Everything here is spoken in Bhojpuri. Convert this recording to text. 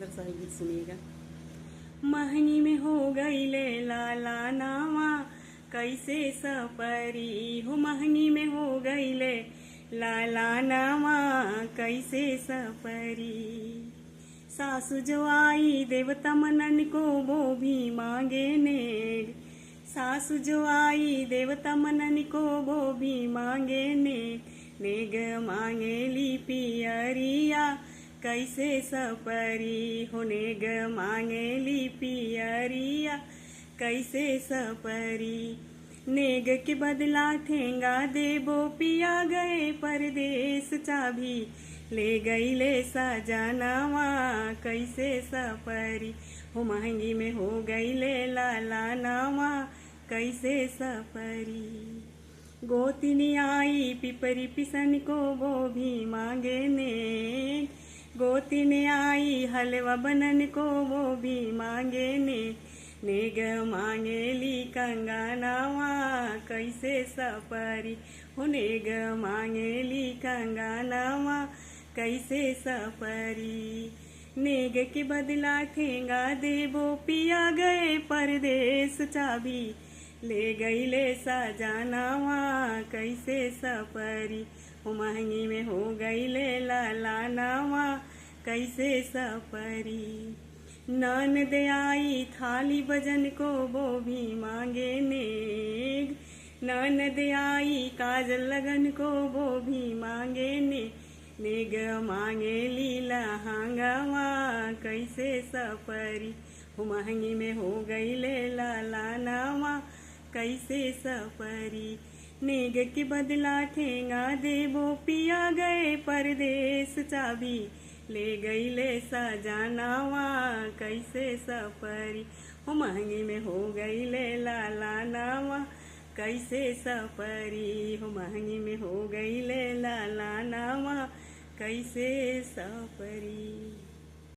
सुंदर सा गीत सुनिएगा। महंगी में हो गई ले लाला नावा कैसे सपरी हो, महंगी में हो गई ले लाला नावा कैसे सपरी। सासु जो आई देवता मनन को वो भी मांगे नेग, सासु जो आई देवता मनन को वो भी मांगे नेग। नेग मांगे ली पियरिया कैसे सपरी हो, नेग मांगे ली पियरिया कैसे सपरी। नेग के बदला ठेंगा देबो पिया गए परदेश, चाबी ले गई ले सजनावा कैसे सपरी हो, महंगी में हो गई ले लाला नावा कैसे सपरी। गोतिनी आई पिपरी पिसन को वो भी मांगे नेग, गोतिनी आई हलवा बनन को वो भी मांगे नेग। नेग मांगे ली कंगनावा कैसे सपरी हो, नेग मांगे ली कंगनावा कैसे सपरी। नेग के बदला ठेंगा देबो पिया गए परदेश, चाबी ले गई ले सजनावा कैसे सपरी हो, महंगी में हो गई ले लाला नावा कैसे सपरी। ननद आई थाली बजन को वो भी मांगे नेग, ननद आई काजल लगन को वो भी मांगे नेग। नेग मांगे लीला हांगावा कैसे सपरी हो, महंगी में हो गई ले लाला नावा कैसे सपरी। नेग के बदला ठेंगा देबो पिया गए परदेश, चाबी ले गई ले सजनावा कैसे सपरी हो, महंगी में हो गई ले लाला नावा कैसे सपरी हो, महंगी में हो गई ले लाला नावा कैसे सपरी।